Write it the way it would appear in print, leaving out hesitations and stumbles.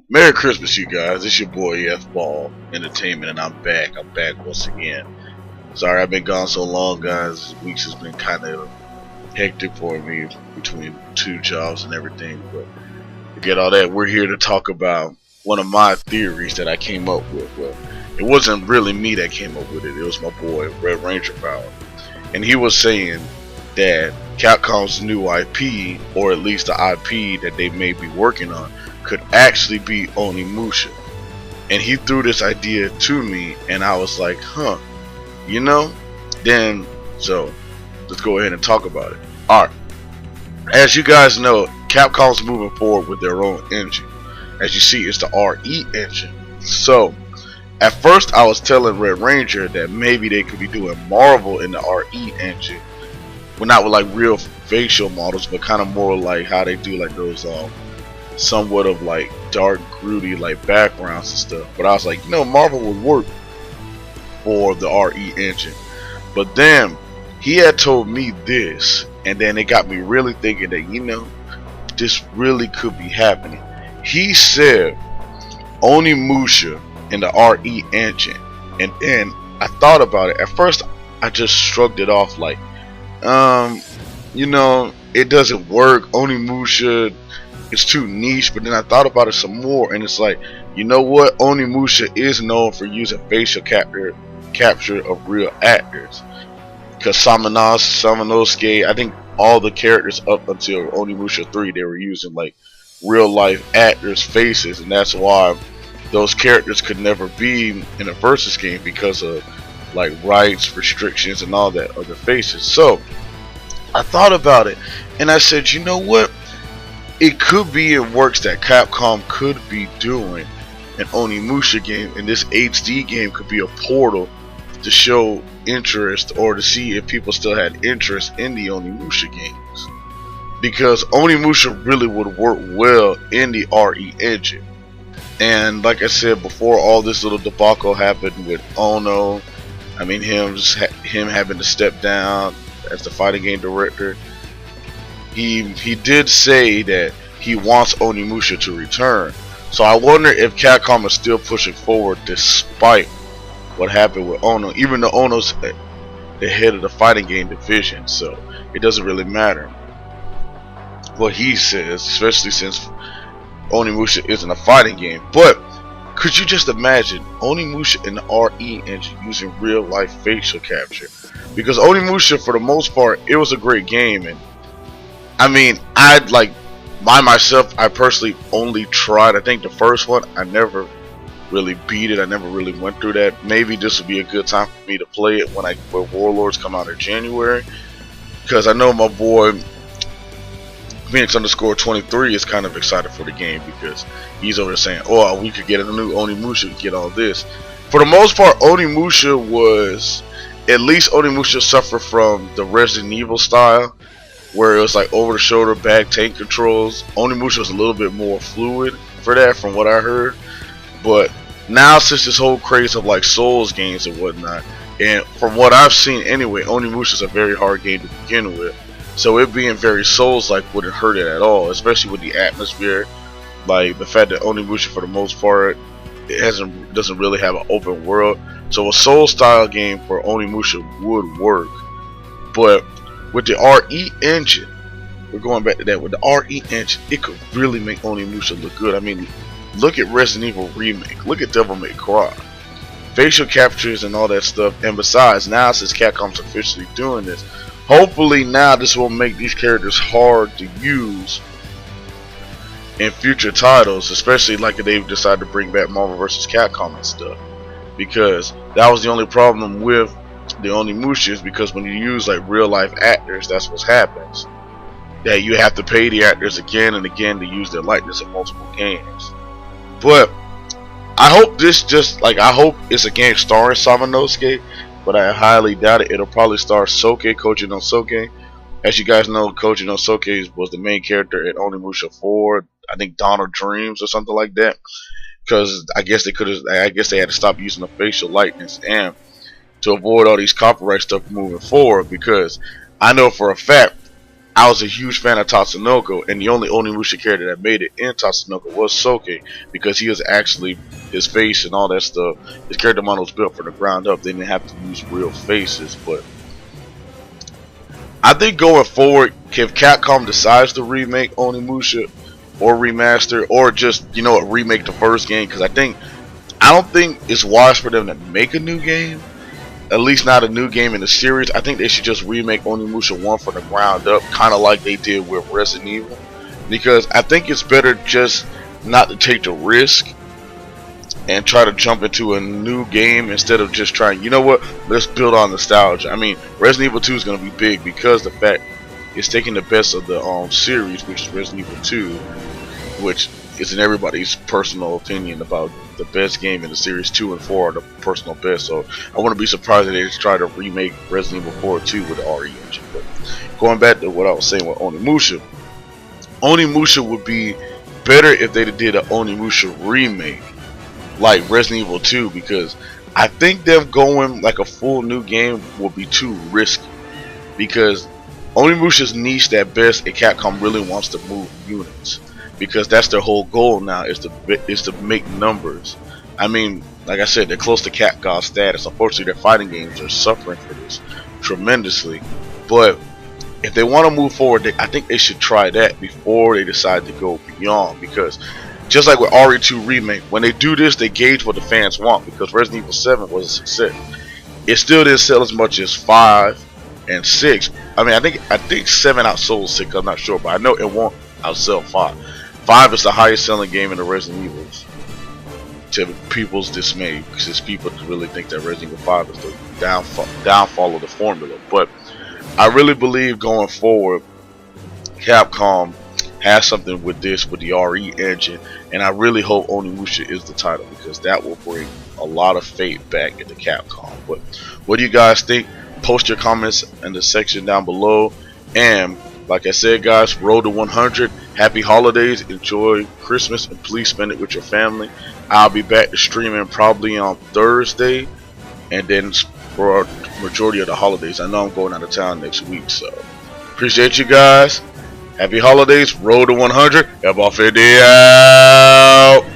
Merry Christmas, you guys. It's your boy F Ball Entertainment, and I'm back. I'm back once again. Sorry I've been gone so long, guys. This week has been kind of hectic for me between two jobs and everything. But forget all that. We're here to talk about one of my theories that I came up with. Well, it wasn't really me that came up with it. It was my boy Red Ranger Power, and he was saying that Capcom's new IP, or at least the IP that they may be working on, could actually be Onimusha. And he threw this idea to me, and I was like, huh, you know? Then, so, let's go ahead and talk about it. Alright, as you guys know, Capcom's moving forward with their own engine. As you see, it's the RE engine. So, at first I was telling Red Ranger that maybe they could be doing Marvel in the RE engine. Well, not with like real facial models, but kind of more like how they do like those somewhat of like dark broody like backgrounds and stuff. But I was like, Marvel would work for the RE engine. But then he had told me this, and then it got me really thinking that this really could be happening. He said Onimusha in the RE engine, and then I thought about it. At first I just shrugged it off like it doesn't work. Onimusha, it's too niche. But then I thought about it some more, and it's like, you know what? Onimusha is known for using facial capture of real actors. Because Samanosuke, I think all the characters up until Onimusha 3, they were using like real life actors' faces, and that's why those characters could never be in a versus game because of like rights restrictions and all that other faces. So I thought about it, and I said, you know what? It could be in works that Capcom could be doing an Onimusha game, and this HD game could be a portal to show interest or to see if people still had interest in the Onimusha games, because Onimusha really would work well in the RE engine. And like I said before, all this little debacle happened with Ono. I mean, him having to step down as the fighting game director. He did say that he wants Onimusha to return. So I wonder if Capcom is still pushing forward despite what happened with Ono, even though Ono's the head of the fighting game division, so it doesn't really matter what he says, especially since Onimusha isn't a fighting game. But could you just imagine Onimusha in the RE engine using real life facial capture? Because Onimusha, for the most part, it was a great game, and I mean, I personally only tried, I think the first one. I never really beat it. I never really went through that. Maybe this would be a good time for me to play it when Warlords come out in January, because I know my boy Phoenix_23 is kind of excited for the game, because he's over there saying, oh, we could get a new Onimusha, get all this. For the most part, Onimusha suffered from the Resident Evil style, where it was like over the shoulder back tank controls. Onimusha was a little bit more fluid for that, from what I heard. But now, since this whole craze of like Souls games and whatnot, and from what I've seen anyway, Onimusha is a very hard game to begin with. So it being very Souls-like wouldn't hurt it at all, especially with the atmosphere. Like the fact that Onimusha, for the most part, doesn't really have an open world. So a Soul-style game for Onimusha would work. But with the RE engine, we're going back to that. With the RE engine, it could really make Onimusha look good. I mean, look at Resident Evil Remake. Look at Devil May Cry. Facial captures and all that stuff. And besides, now since Capcom's officially doing this, hopefully now this will make these characters hard to use in future titles, especially like if they've decided to bring back Marvel vs. Capcom and stuff. Because that was the only problem with the Onimusha, is because when you use like real life actors, that's what happens. That you have to pay the actors again and again to use their likeness in multiple games. But I hope I hope it's a game starring Samanosuke, but I highly doubt it. It'll probably star Koji no Soke. As you guys know, Koji no Soke was the main character in Onimusha 4, I think Dawn of Dreams or something like that. Because I guess they had to stop using the facial likeness, and to avoid all these copyright stuff moving forward, because I know for a fact I was a huge fan of Tatsunoko, and the only Onimusha character that made it in Tatsunoko was Soke, because he was actually, his face and all that stuff, his character model was built from the ground up. They didn't have to use real faces. But I think going forward, if Capcom decides to remake Onimusha or remaster, or just, you know what, remake the first game, because I don't think it's wise for them to make a new game. At least not a new game in the series. I think they should just remake Onimusha 1 from the ground up, kind of like they did with Resident Evil, because I think it's better just not to take the risk and try to jump into a new game instead of just trying, you know what, let's build on nostalgia. I mean, Resident Evil 2 is going to be big because the fact it's taking the best of the series, which is Resident Evil 2, which is in everybody's personal opinion about the best game in the series. 2 and 4 are the personal best, so I wouldn't be surprised if they just try to remake Resident Evil 4 2 with the RE engine. But going back to what I was saying with Onimusha, Onimusha would be better if they did an Onimusha remake like Resident Evil 2, because I think them going like a full new game would be too risky, because Onimusha's niched at best, and Capcom really wants to move units, because that's their whole goal now, is to make numbers. I mean, like I said, they're close to Capcom status. Unfortunately, their fighting games are suffering for this tremendously. But if they want to move forward, I think they should try that before they decide to go beyond. Because just like with RE2 Remake, when they do this, they gauge what the fans want. Because Resident Evil 7 was a success. It still didn't sell as much as 5 and 6. I mean, I think 7 outsold 6. I'm not sure, but I know it won't outsell 5. 5 is the highest selling game in the Resident Evils, to people's dismay, because people really think that Resident Evil 5 is the downfall of the formula. But I really believe going forward, Capcom has something with this, with the RE engine, and I really hope Onimusha is the title, because that will bring a lot of faith back into Capcom. But what do you guys think? Post your comments in the section down below. And like I said, guys, road to 100. Happy holidays, enjoy Christmas, and please spend it with your family. I'll be back to streaming probably on Thursday, and then for a majority of the holidays. I know I'm going out of town next week, so appreciate you guys. Happy holidays, road to 100. F off out.